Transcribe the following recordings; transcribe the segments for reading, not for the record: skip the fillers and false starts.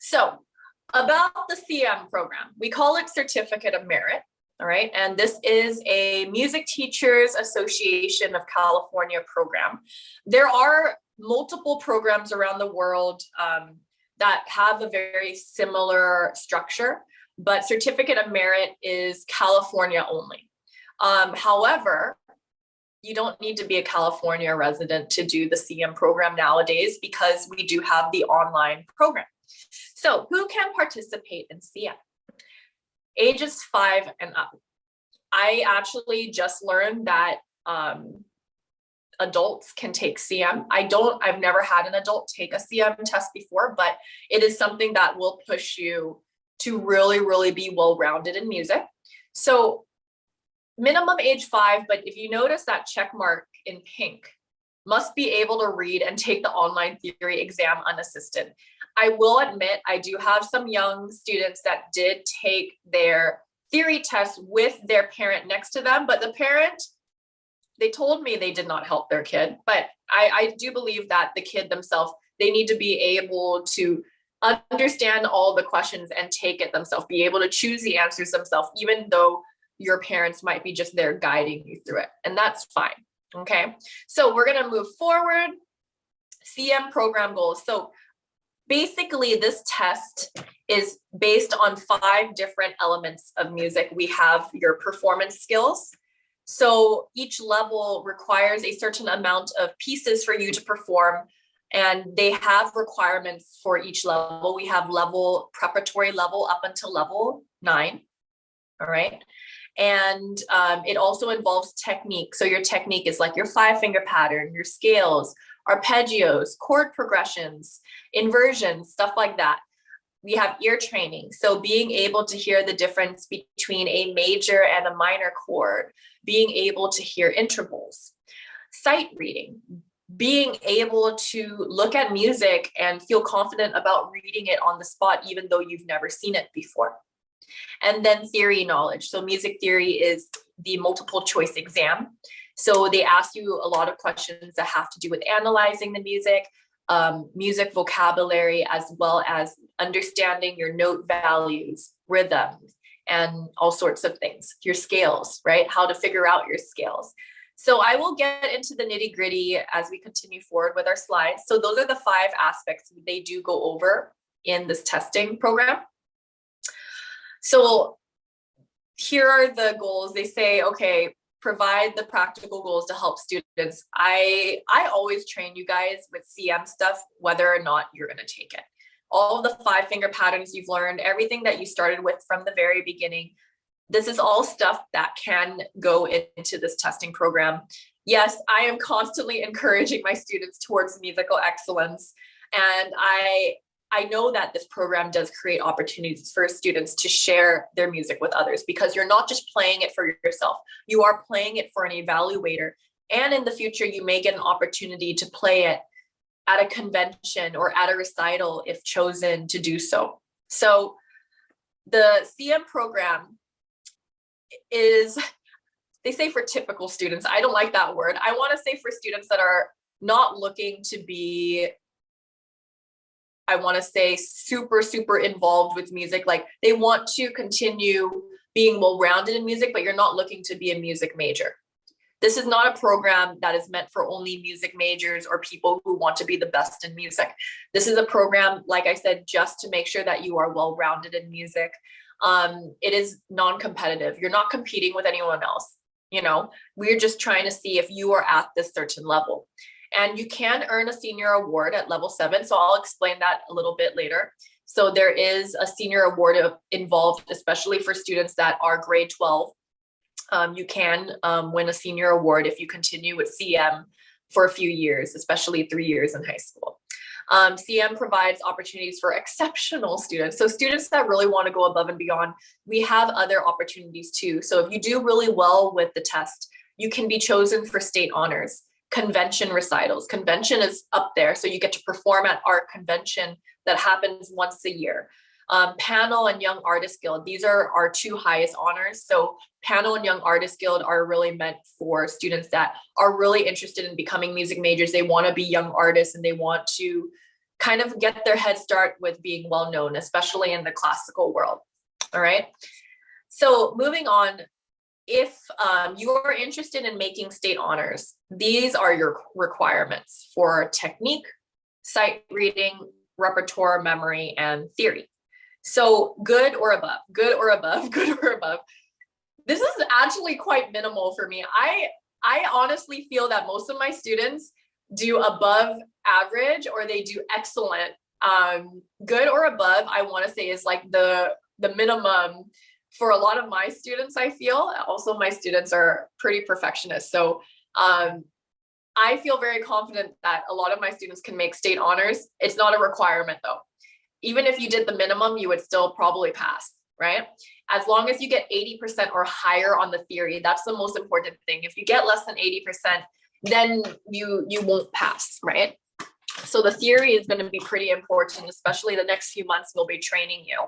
So about the CM program, we call it Certificate of Merit. All right. And this is a Music Teachers Association of California program. There are multiple programs around the world that have a very similar structure, but Certificate of Merit is California only. However, you don't need to be a California resident to do the CM program nowadays because we do have the online program. So who can participate in CM? Ages 5 and up. I actually just learned that adults can take CM. I've never had an adult take a CM test before, but it is something that will push you to really, really be well-rounded in music. So minimum age 5, but if you notice that check mark in pink, must be able to read and take the online theory exam unassisted. I will admit, I do have some young students that did take their theory test with their parent next to them, but the parent, they told me they did not help their kid. But I do believe that the kid themselves, they need to be able to understand all the questions and take it themselves, be able to choose the answers themselves, even though your parents might be just there guiding you through it. And that's fine. Okay. So we're going to move forward. CM program goals. So basically this test is based on 5 different elements of music. We have your performance skills. So each level requires a certain amount of pieces for you to perform, and they have requirements for each level. We have preparatory level up until level 9. All right. And it also involves technique. So your technique is like your 5-finger pattern, your scales, arpeggios, chord progressions, inversions, stuff like that. We have ear training. So being able to hear the difference between a major and a minor chord, being able to hear intervals, sight reading, being able to look at music and feel confident about reading it on the spot, even though you've never seen it before. And then theory knowledge. So music theory is the multiple choice exam. So they ask you a lot of questions that have to do with analyzing the music, music vocabulary, as well as understanding your note values, rhythms, and all sorts of things, your scales, right? How to figure out your scales. So I will get into the nitty gritty as we continue forward with our slides. So those are the 5 aspects they do go over in this testing program. So here are the goals. They say, okay, provide the practical goals to help students. I always train you guys with CM stuff, whether or not you're going to take it. All of the 5-finger patterns you've learned, everything that you started with from the very beginning, this is all stuff that can go into this testing program. Yes, I am constantly encouraging my students towards musical excellence. And I know that this program does create opportunities for students to share their music with others, because you're not just playing it for yourself, you are playing it for an evaluator. And in the future, you may get an opportunity to play it at a convention or at a recital if chosen to do so. So the CM program is, they say for typical students. I don't like that word. I want to say for students that are not looking to be, I want to say, super, super involved with music. Like they want to continue being well-rounded in music, but you're not looking to be a music major. This is not a program that is meant for only music majors or people who want to be the best in music. This is a program, like I said, just to make sure that you are well-rounded in music. It is non-competitive. You're not competing with anyone else. You know, we're just trying to see if you are at this certain level. And you can earn a senior award at level 7. So I'll explain that a little bit later. So there is a senior award involved, especially for students that are grade 12. You can win a senior award if you continue with CM for a few years, especially 3 years in high school. CM provides opportunities for exceptional students. So students that really want to go above and beyond, we have other opportunities too. So if you do really well with the test, you can be chosen for state honors. Convention recitals. Convention is up there. So you get to perform at art convention that happens once a year. Panel and Young Artist Guild. These are our 2 highest honors. So Panel and Young Artist Guild are really meant for students that are really interested in becoming music majors. They want to be young artists and they want to kind of get their head start with being well known, especially in the classical world. All right. So moving on, if you are interested in making state honors, these are your requirements for technique, sight reading, repertoire, memory, and theory. So good or above, good or above, good or above. This is actually quite minimal for me. I honestly feel that most of my students do above average or they do excellent. Good or above, I want to say, is like the minimum for a lot of my students. I feel also my students are pretty perfectionist. So I feel very confident that a lot of my students can make state honors. It's not a requirement though. Even if you did the minimum, you would still probably pass, right? As long as you get 80% or higher on the theory, that's the most important thing. If you get less than 80%, then you won't pass, right? So the theory is going to be pretty important, especially the next few months we'll be training you.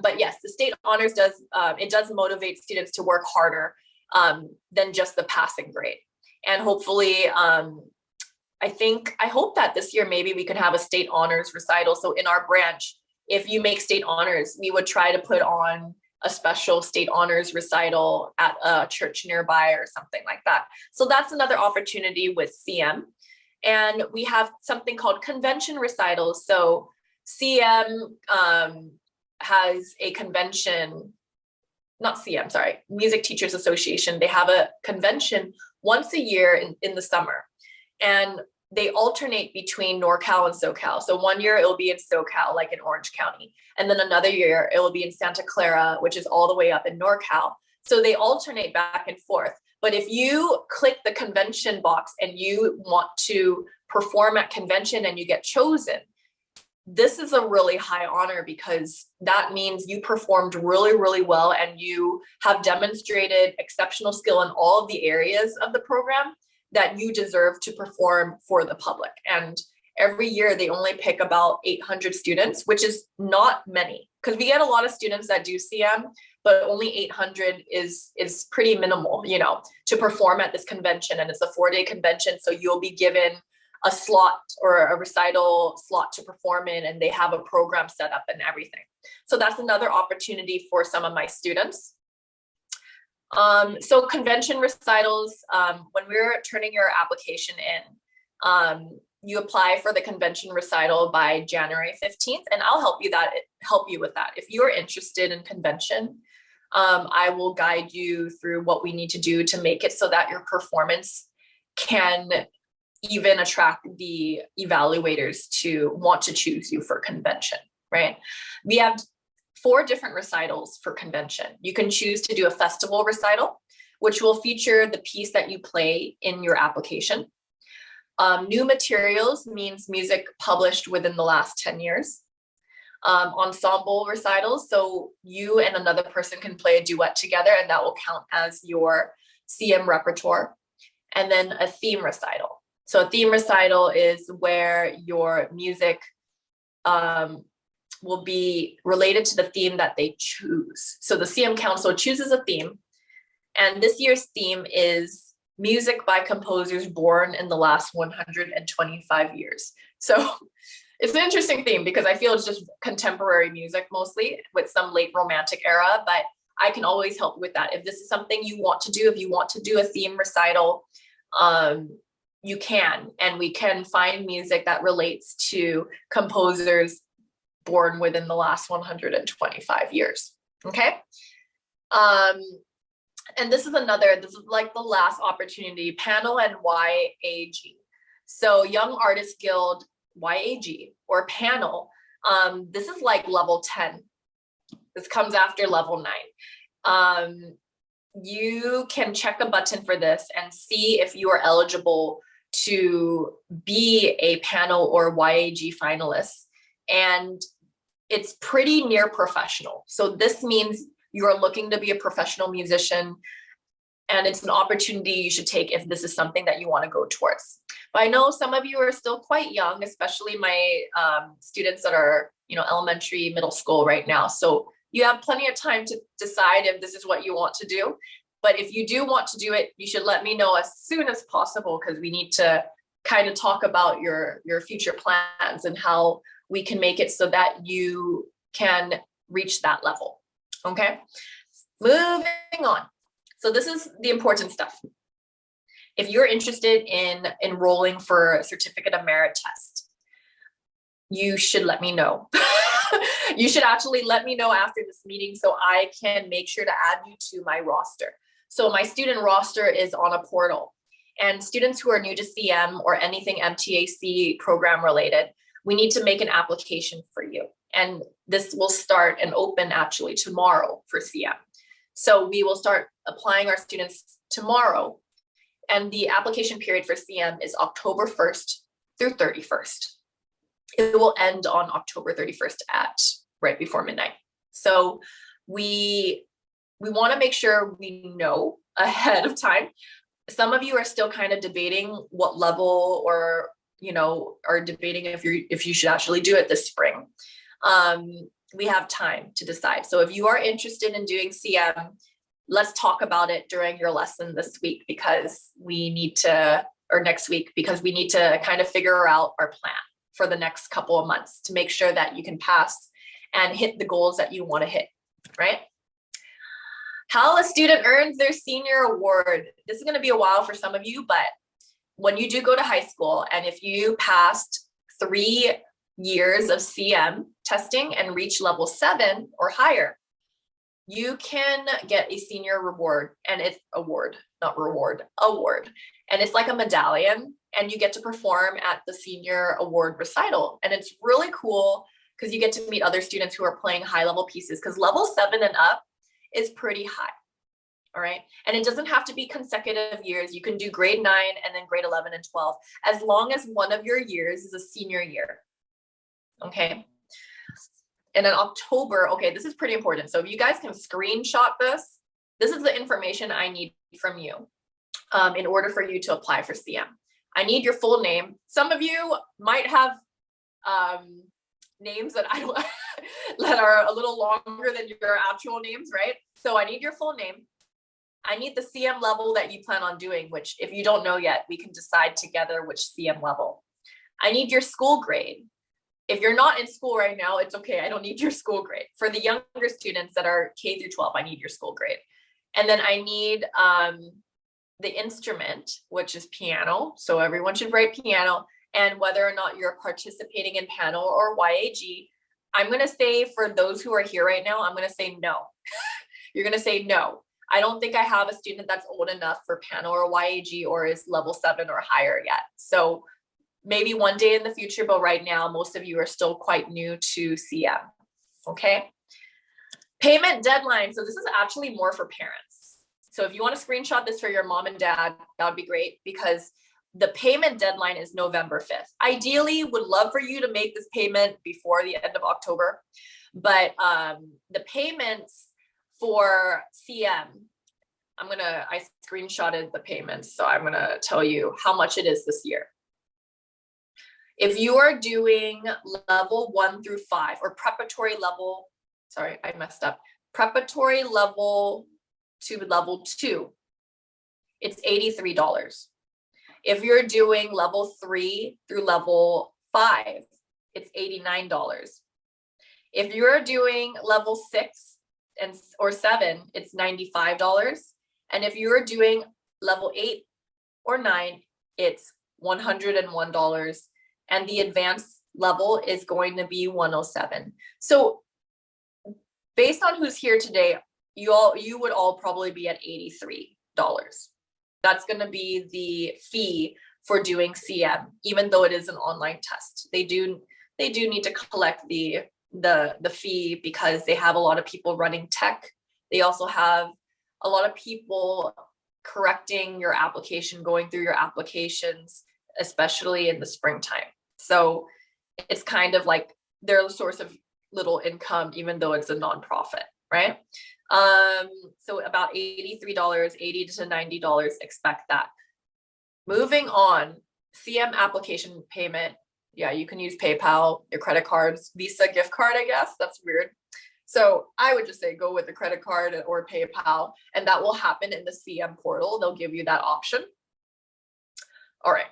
But yes, the state honors does motivate students to work harder than just the passing grade. And hopefully, I hope that this year maybe we could have a state honors recital. So in our branch, if you make state honors, we would try to put on a special state honors recital at a church nearby or something like that. So that's another opportunity with CM. And we have something called convention recitals. So CM has a convention, not CM, sorry, Music Teachers Association. They have a convention once a year in the summer. And they alternate between NorCal and SoCal. So one year it will be in SoCal, like in Orange County. And then another year it will be in Santa Clara, which is all the way up in NorCal. So they alternate back and forth. But if you click the convention box and you want to perform at convention and you get chosen, this is a really high honor because that means you performed really, really well and you have demonstrated exceptional skill in all of the areas of the program that you deserve to perform for the public. And every year they only pick about 800 students, which is not many because we get a lot of students that do CM, but only 800 is pretty minimal, to perform at this convention. And it's a 4-day convention. So you'll be given a slot or a recital slot to perform in, and they have a program set up and everything. So that's another opportunity for some of my students. So convention recitals, when we're turning your application in, you apply for the convention recital by January 15th, and I'll help you with that. If you're interested in convention, I will guide you through what we need to do to make it so that your performance can even attract the evaluators to want to choose you for convention, right? We have 4 different recitals for convention. You can choose to do a festival recital, which will feature the piece that you play in your application. New materials means music published within the last 10 years. Ensemble recitals, so you and another person can play a duet together and that will count as your CM repertoire. And then a theme recital. So a theme recital is where your music will be related to the theme that they choose. So the CM Council chooses a theme, and this year's theme is music by composers born in the last 125 years. So it's an interesting theme because I feel it's just contemporary music mostly with some late romantic era, but I can always help with that. If this is something you want to do, if you want to do a theme recital, you can, and we can find music that relates to composers born within the last 125 years. Okay. And this is like the last opportunity, panel and YAG. So Young Artists Guild YAG or panel. This is like level 10. This comes after level 9. You can check a button for this and see if you are eligible to be a panel or YAG finalist. And it's pretty near professional. So this means you are looking to be a professional musician, and it's an opportunity you should take if this is something that you want to go towards. But I know some of you are still quite young, especially my students that are, elementary, middle school right now. So you have plenty of time to decide if this is what you want to do. But if you do want to do it, you should let me know as soon as possible because we need to kind of talk about your future plans and how we can make it so that you can reach that level. Okay, moving on. So this is the important stuff. If you're interested in enrolling for a Certificate of Merit test, you should let me know. You should actually let me know after this meeting so I can make sure to add you to my roster. So my student roster is on a portal, and students who are new to CM or anything MTAC program related, we need to make an application for you. And this will start and open actually tomorrow for CM. So we will start applying our students tomorrow. And the application period for CM is October 1st through 31st. It will end on October 31st at right before midnight. So we want to make sure we know ahead of time. Some of you are still kind of debating what level, or are debating if you should actually do it this spring. We have time to decide. So if you are interested in doing CM, let's talk about it during your lesson this week, because we need to, or next week, because we need to kind of figure out our plan for the next couple of months to make sure that you can pass and hit the goals that you want to hit, right? How a student earns their senior award. This is going to be a while for some of you, but when you do go to high school, and if you passed 3 years of CM testing and reach level 7 or higher, you can get a senior reward, and it's award, and it's like a medallion, and you get to perform at the senior award recital. And it's really cool because you get to meet other students who are playing high level pieces, because level 7 and up is pretty high. All right. And it doesn't have to be consecutive years. You can do grade 9 and then grade 11 and 12, as long as one of your years is a senior year. Okay. And in October, okay, this is pretty important. So if you guys can screenshot this, this is the information I need from you in order for you to apply for CM. I need your full name. Some of you might have names that I don't that are a little longer than your actual names, right? So I need your full name. I need the CM level that you plan on doing, which if you don't know yet, we can decide together which CM level. I need your school grade. If you're not in school right now, it's okay. I don't need your school grade. For the younger students that are K through 12, I need your school grade. And then I need the instrument, which is piano. So everyone should write piano, and whether or not you're participating in panel or YAG. I'm going to say, for those who are here right now, I'm going to say no. You're going to say no. I don't think I have a student that's old enough for panel or YAG or is level 7 or higher yet. So maybe one day in the future, but right now, most of you are still quite new to CM. Okay. Payment deadline. So this is actually more for parents. So if you want to screenshot this for your mom and dad, that would be great, because the payment deadline is November 5th. Ideally, would love for you to make this payment before the end of October, but the payments for CM, I screenshotted the payments, so I'm gonna tell you how much it is this year. If you are doing level 1 through 5 or preparatory level, sorry, I messed up. Preparatory level to level 2, it's $83. If you're doing level 3 through level 5, it's $89. If you're doing level 6 or 7, it's $95. And if you're doing level 8 or 9, it's $101. And the advanced level is going to be $107. So based on who's here today, you would all probably be at $83. That's going to be the fee for doing CM, even though it is an online test. They do need to collect the fee because they have a lot of people running tech. They also have a lot of people correcting your application, going through your applications, especially in the springtime. So it's kind of like they're a source of little income, even though it's a nonprofit, right? So about $83, $80 to $90, expect that. Moving on, CM application payment. Yeah, you can use PayPal, your credit cards, Visa gift card, I guess. That's weird. So I would just say go with the credit card or PayPal, and that will happen in the CM portal. They'll give you that option. All right.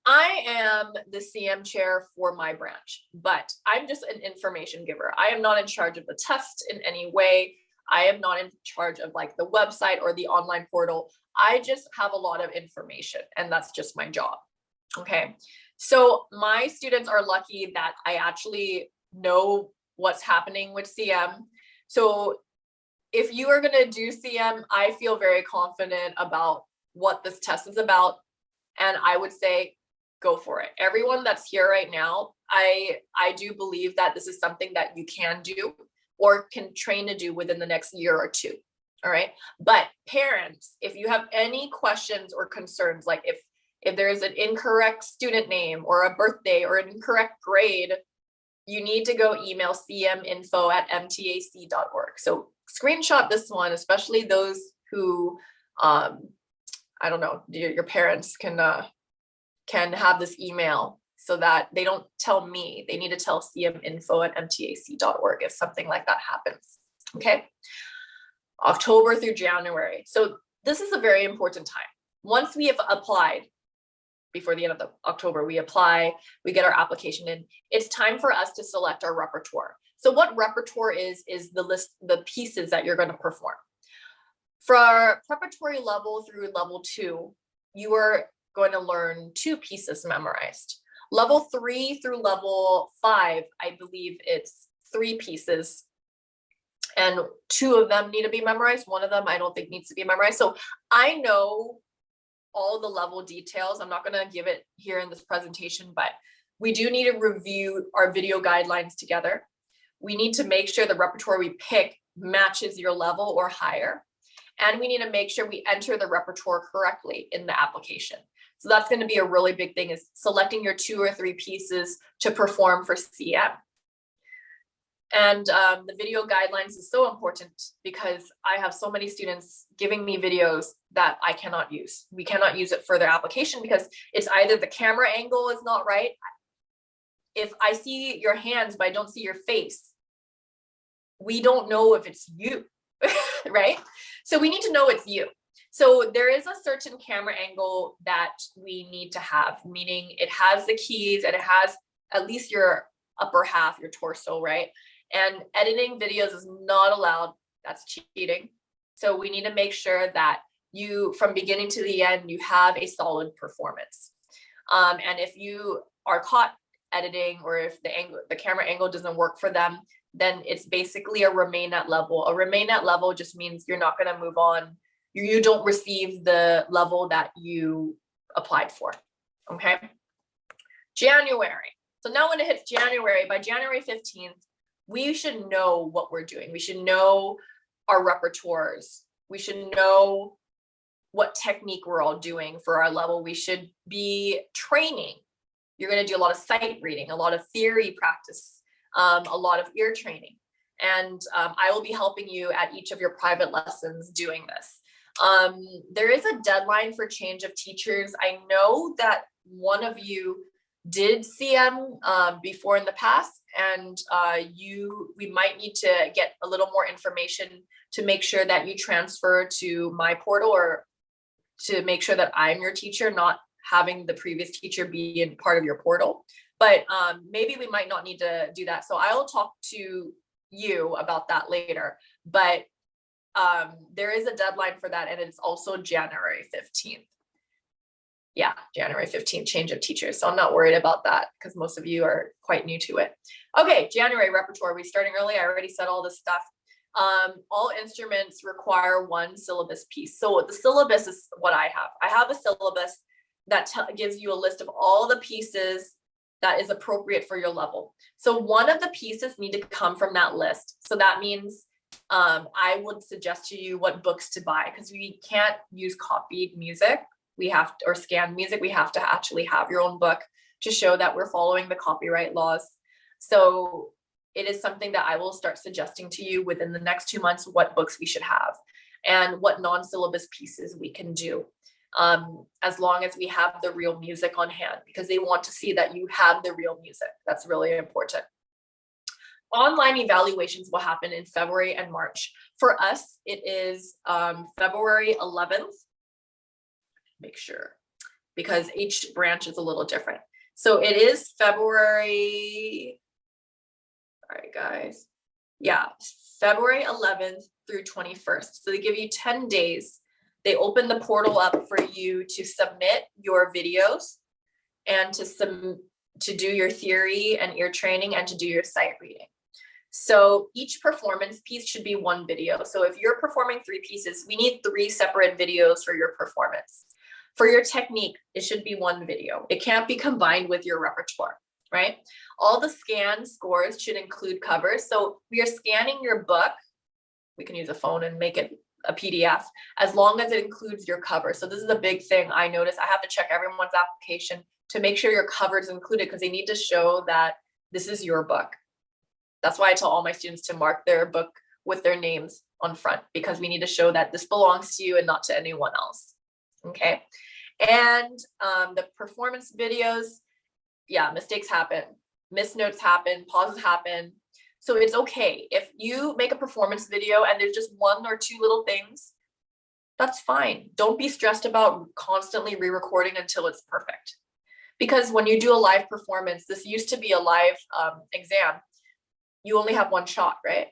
I am the CM chair for my branch, but I'm just an information giver. I am not in charge of the test in any way. I am not in charge of like the website or the online portal. I just have a lot of information, and that's just my job. Okay. So my students are lucky that I actually know what's happening with CM. So if you are going to do CM, I feel very confident about what this test is about. And I would say, go for it. Everyone that's here right now, I do believe that this is something that you can do or can train to do within the next year or two. All right. But parents, if you have any questions or concerns, like if there's an incorrect student name or a birthday or an incorrect grade, you need to go email cminfo@mtac.org. So screenshot this one, especially those who, I don't know, your parents can have this email so that they don't tell me. They need to tell cminfo@mtac.org if something like that happens. Okay. October through January. So this is a very important time. Once we have applied, before the end of October, we apply, we get our application in, it's time for us to select our repertoire. So what repertoire is the list, the pieces that you're going to perform. For our preparatory level through level 2, you are going to learn 2 pieces memorized. Level 3 through level 5, I believe it's 3 pieces, and 2 of them need to be memorized. 1 of them I don't think needs to be memorized. So I know all the level details. I'm not going to give it here in this presentation, but we do need to review our video guidelines together. We need to make sure the repertoire we pick matches your level or higher. And we need to make sure we enter the repertoire correctly in the application. So that's going to be a really big thing, is selecting your 2 or 3 pieces to perform for CM. And the video guidelines is so important because I have so many students giving me videos that I cannot use. We cannot use it for their application because it's either the camera angle is not right. If I see your hands, but I don't see your face, we don't know if it's you, right? So we need to know it's you. So there is a certain camera angle that we need to have, meaning it has the keys and it has at least your upper half, your torso, right? And editing videos is not allowed. That's cheating. So we need to make sure that you, from beginning to the end, you have a solid performance. And if you are caught editing, or if the camera angle doesn't work for them, then it's basically a remain at level. A remain at level just means you're not going to move on. You don't receive the level that you applied for. Okay. January. So now when it hits January, by January 15th, we should know what we're doing. We should know our repertoires. We should know what technique we're all doing for our level. We should be training. You're going to do a lot of sight reading, a lot of theory practice, a lot of ear training. And I will be helping you at each of your private lessons doing this. There is a deadline for change of teachers. I know that one of you did CM before in the past, and we might need to get a little more information to make sure that you transfer to my portal, or to make sure that I'm your teacher, not having the previous teacher be in part of your portal. But maybe we might not need to do that. So I will talk to you about that later. But there is a deadline for that, and it's also January 15th. Yeah, January 15th, change of teachers. So I'm not worried about that because most of you are quite new to it. Okay, January repertoire. We're starting early. I already said all this stuff. All instruments require 1 syllabus piece. So the syllabus is what I have. I have a syllabus that gives you a list of all the pieces that is appropriate for your level. So one of the pieces need to come from that list. So that means I would suggest to you what books to buy, because we can't use copied music. We have to, or scanned music. We have to actually have your own book to show that we're following the copyright laws. So it is something that I will start suggesting to you within the next 2 months, what books we should have and what non-syllabus pieces we can do, as long as we have the real music on hand, because they want to see that you have the real music. That's really important. Online evaluations will happen in February and March. For us, it is February 11th. Make sure. because each branch is a little different. So it is February, all right, guys. Yeah, February 11th through 21st. So they give you 10 days. They open the portal up for you to submit your videos and to do your theory and ear training and to do your sight reading. So each performance piece should be one video. So if you're performing 3 pieces, we need 3 separate videos for your performance. For your technique, it should be one video. It can't be combined with your repertoire, right? All the scan scores should include covers. So we are scanning your book. We can use a phone and make it a PDF as long as it includes your cover. So this is a big thing I notice. I have to check everyone's application to make sure your cover is included because they need to show that this is your book. That's why I tell all my students to mark their book with their names on front, because we need to show that this belongs to you and not to anyone else. Okay. And the performance videos, yeah, mistakes happen, missed notes happen, pauses happen. So it's okay. If you make a performance video and there's just 1 or 2 little things, that's fine. Don't be stressed about constantly re-recording until it's perfect. Because when you do a live performance, this used to be a live exam, you only have 1 shot, right?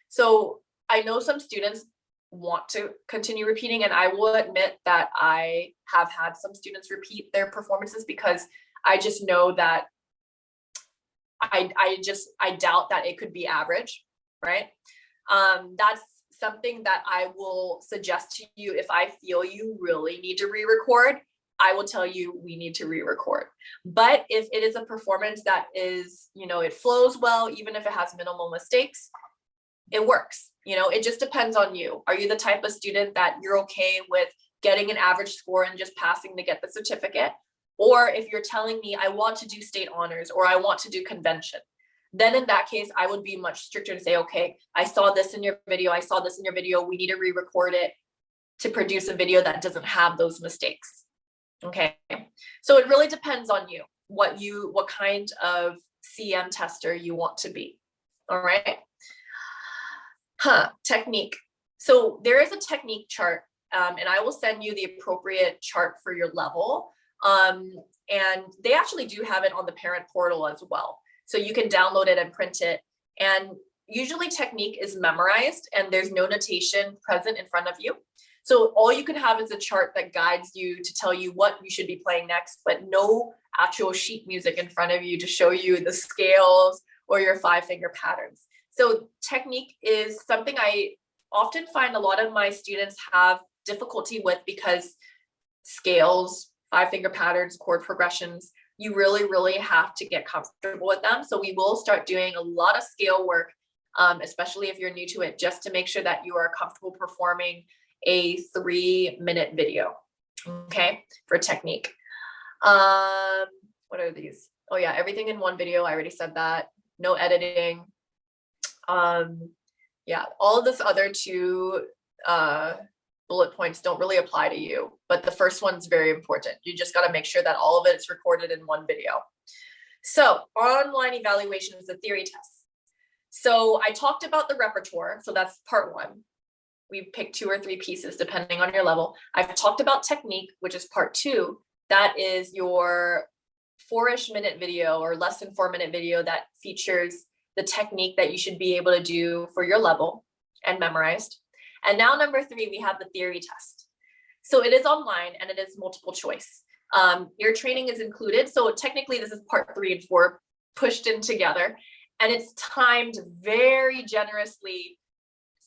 So I know some students want to continue repeating, and I will admit that I have had some students repeat their performances because I just know that I doubt that it could be average, right? That's something that I will suggest to you. If I feel you really need to re-record, I will tell you we need to re-record. But if it is a performance that is, it flows well, even if it has minimal mistakes, it works. It just depends on you. Are you the type of student that you're okay with getting an average score and just passing to get the certificate? Or if you're telling me I want to do state honors or I want to do convention, then in that case, I would be much stricter and say, okay, I saw this in your video. I saw this in your video. We need to re-record it to produce a video that doesn't have those mistakes. Okay. So it really depends on you, what kind of CM tester you want to be. All right. Technique. So there is a technique chart, and I will send you the appropriate chart for your level. And they actually do have it on the parent portal as well. So you can download it and print it. And usually technique is memorized and there's no notation present in front of you. So all you can have is a chart that guides you to tell you what you should be playing next, but no actual sheet music in front of you to show you the scales or your 5-finger patterns. So technique is something I often find a lot of my students have difficulty with because scales, 5-finger patterns, chord progressions, you really, really have to get comfortable with them. So we will start doing a lot of scale work, especially if you're new to it, just to make sure that you are comfortable performing a 3-minute video, okay, for technique. What are these? Oh yeah, everything in one video. I already said that. No editing. Yeah, all of this other 2 bullet points don't really apply to you, but the first one's very important. You just got to make sure that all of it is recorded in one video. So online evaluation is a theory test. So I talked about the repertoire. So that's part 1. We pick 2 or 3 pieces depending on your level. I've talked about technique, which is part 2. That is your 4-ish minute video or less than 4-minute video that features the technique that you should be able to do for your level and memorized. And now number 3, we have the theory test. So it is online and it is multiple choice. Your training is included. So technically this is part 3 and 4 pushed in together, and it's timed very generously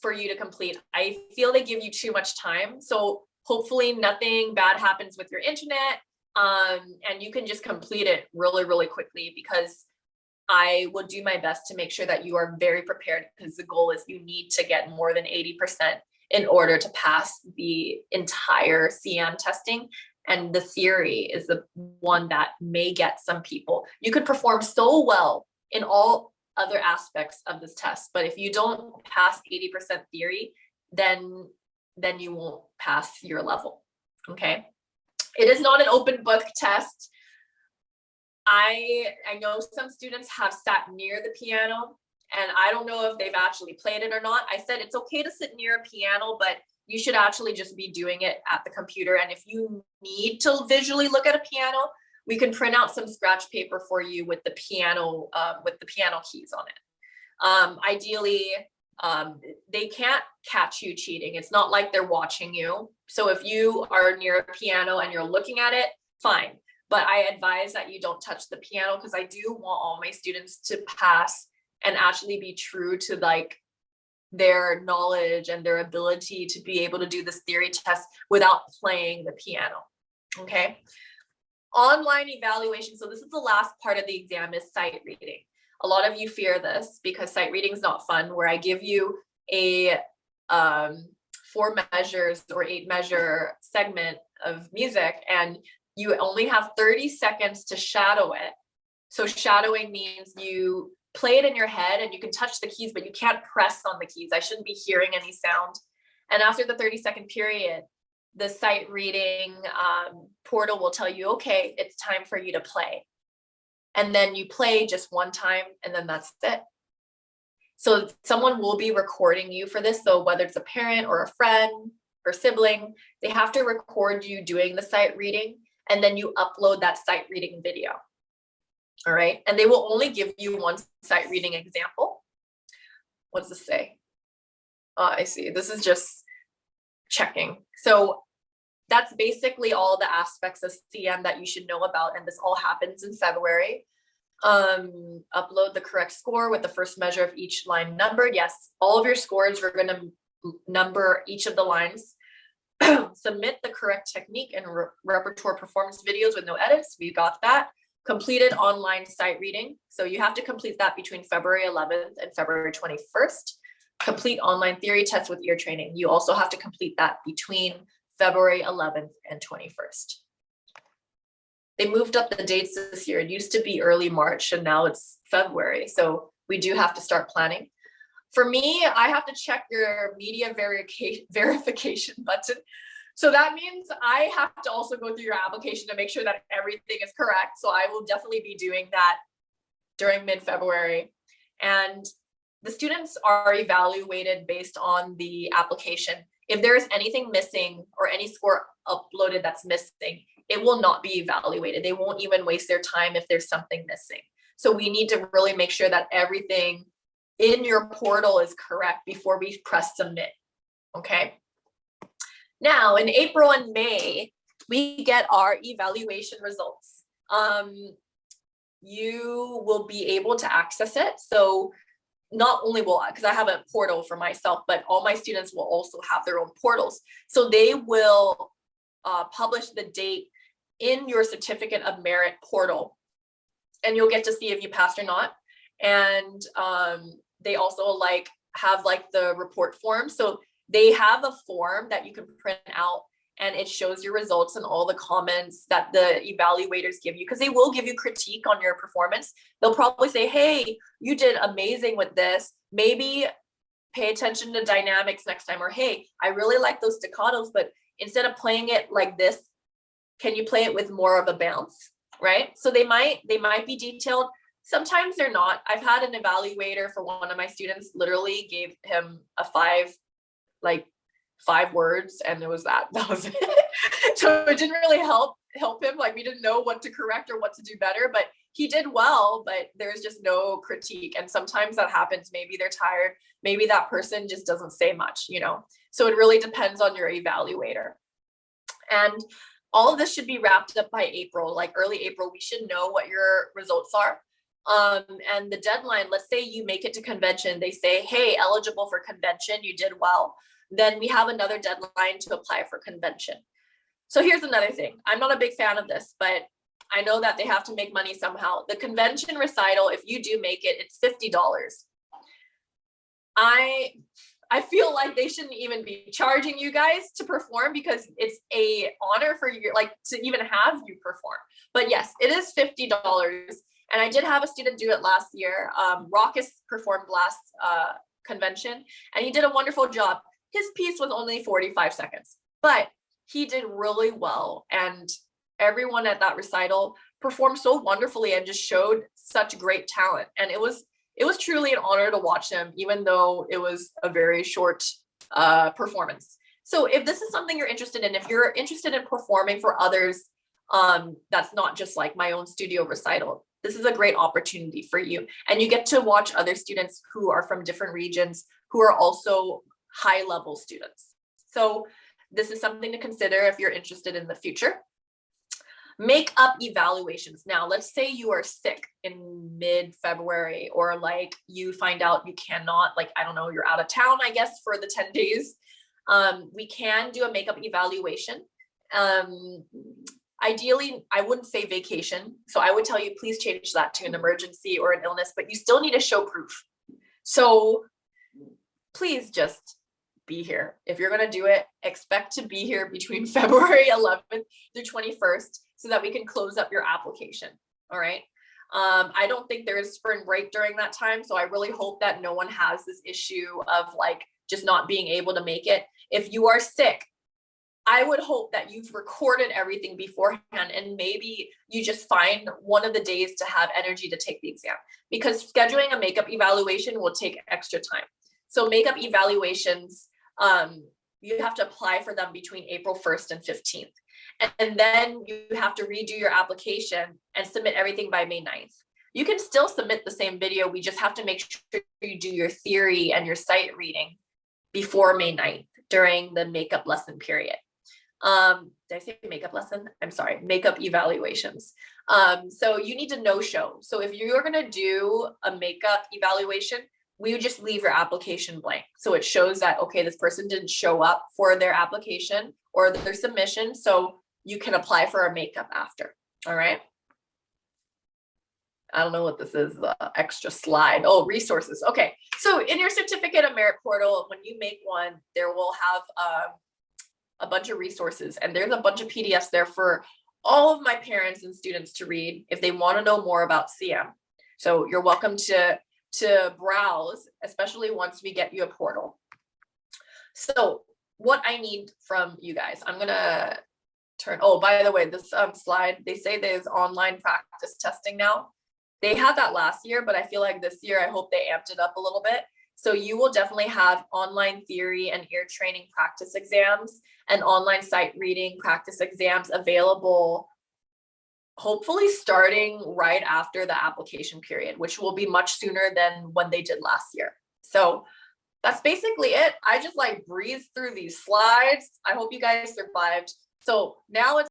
for you to complete. I feel they give you too much time. So hopefully nothing bad happens with your internet, and you can just complete it really, really quickly, because I will do my best to make sure that you are very prepared, because the goal is you need to get more than 80% in order to pass the entire CM testing. And the theory is the one that may get some people. You could perform so well in all other aspects of this test, but if you don't pass 80% theory, then you won't pass your level. Okay. It is not an open book test. I know some students have sat near the piano, and I don't know if they've actually played it or not. I said it's okay to sit near a piano, but you should actually just be doing it at the computer. And if you need to visually look at a piano, we can print out some scratch paper for you with the piano keys on it. Ideally, they can't catch you cheating. It's not like they're watching you. So if you are near a piano and you're looking at it, fine. But I advise that you don't touch the piano, because I do want all my students to pass and actually be true to like their knowledge and their ability to be able to do this theory test without playing the piano. Okay. Online evaluation. So this is the last part of the exam, is sight reading. A lot of you fear this because sight reading is not fun, where I give you a 4 measures or 8 measure segment of music, and you only have 30 seconds to shadow it. So shadowing means you play it in your head and you can touch the keys, but you can't press on the keys. I shouldn't be hearing any sound. And after the 30-second period, the sight reading portal will tell you, okay, it's time for you to play. And then you play just one time, and then that's it. So someone will be recording you for this. So whether it's a parent or a friend or sibling, they have to record you doing the sight reading, and then you upload that sight reading video. All right. And they will only give you one sight reading example. What does this say? I see. This is just checking. So that's basically all the aspects of CM that you should know about. And this all happens in February. Upload the correct score with the first measure of each line numbered. Yes, all of your scores, we're going to number each of the lines. Submit the correct technique and repertoire performance videos with no edits. We got that. Completed online sight reading. So you have to complete that between February 11th and February 21st. Complete online theory test with ear training. You also have to complete that between February 11th and 21st. They moved up the dates this year. It used to be early March and now it's February. So we do have to start planning. For me, I have to check your media verification button. So that means I have to also go through your application to make sure that everything is correct. So I will definitely be doing that during mid-February. And the students are evaluated based on the application. If there is anything missing or any score uploaded that's missing, it will not be evaluated. They won't even waste their time if there's something missing. So we need to really make sure that everything in your portal is correct before we press submit. Okay. Now in April and May, we get our evaluation results. You will be able to access it. So not only will I, because I have a portal for myself, but all my students will also have their own portals. So they will publish the date in your certificate of merit portal, and you'll get to see if you passed or not. And they also have the report form. So they have a form that you can print out, and it shows your results and all the comments that the evaluators give you, because they will give you critique on your performance. They'll probably say, hey, you did amazing with this. Maybe pay attention to dynamics next time. Or, hey, I really like those staccatos, but instead of playing it like this, can you play it with more of a bounce, right? So they might be detailed. Sometimes they're not. I've had an evaluator for one of my students, literally gave him a 5 words, and it was that was it. So it didn't really help him. We didn't know what to correct or what to do better, but he did well, but there's just no critique. And sometimes that happens. Maybe they're tired. Maybe that person just doesn't say much, So it really depends on your evaluator. And all of this should be wrapped up by April, early April. We should know what your results are. And the deadline, let's say you make it to convention, they say, hey, eligible for convention, you did well. Then we have another deadline to apply for convention. So here's another thing. I'm not a big fan of this, but I know that they have to make money somehow. The convention recital, if you do make it, it's $50. I feel like they shouldn't even be charging you guys to perform, because it's a honor for you, to even have you perform. But yes, it is $50. And I did have a student do it last year. Raucus performed last convention, and he did a wonderful job. His piece was only 45 seconds, but he did really well. And everyone at that recital performed so wonderfully and just showed such great talent. And it was truly an honor to watch him, even though it was a very short performance. So if this is something you're interested in, if you're interested in performing for others, that's not just like my own studio recital, this is a great opportunity for you. And you get to watch other students who are from different regions who are also high level students. So this is something to consider if you're interested in the future. Makeup evaluations. Now, let's say you are sick in mid-February, or like you find out you cannot, like, I don't know, you're out of town, I guess, for the 10 days. We can do a makeup evaluation. Ideally, I wouldn't say vacation. So I would tell you, please change that to an emergency or an illness, but you still need to show proof. So please just be here. If you're going to do it, expect to be here between February 11th through 21st so that we can close up your application. All right. I don't think there is spring break during that time. So I really hope that no one has this issue of like just not being able to make it. If you are sick, I would hope that you've recorded everything beforehand, and maybe you just find one of the days to have energy to take the exam, because scheduling a makeup evaluation will take extra time. So makeup evaluations, you have to apply for them between April 1st and 15th. And then you have to redo your application and submit everything by May 9th. You can still submit the same video. We just have to make sure you do your theory and your sight reading before May 9th during the makeup lesson period. Did I say makeup lesson? I'm sorry, makeup evaluations. So you need to no-show. So if you're going to do a makeup evaluation, we would just leave your application blank. So it shows that, okay, this person didn't show up for their application or their submission. So you can apply for a makeup after. All right. I don't know what this is, the extra slide. Oh, resources. Okay. So in your certificate of merit portal, when you make one, there will have a bunch of resources, and there's a bunch of PDFs there for all of my parents and students to read if they want to know more about CM. So you're welcome to browse, especially once we get you a portal. So what I need from you guys, I'm gonna turn, oh, by the way, this slide, they say there's online practice testing now. They had that last year, but I feel like this year, I hope they amped it up a little bit. So you will definitely have online theory and ear training practice exams and online sight reading practice exams available, hopefully starting right after the application period, which will be much sooner than when they did last year. So that's basically it. I just like breezed through these slides. I hope you guys survived. So now it's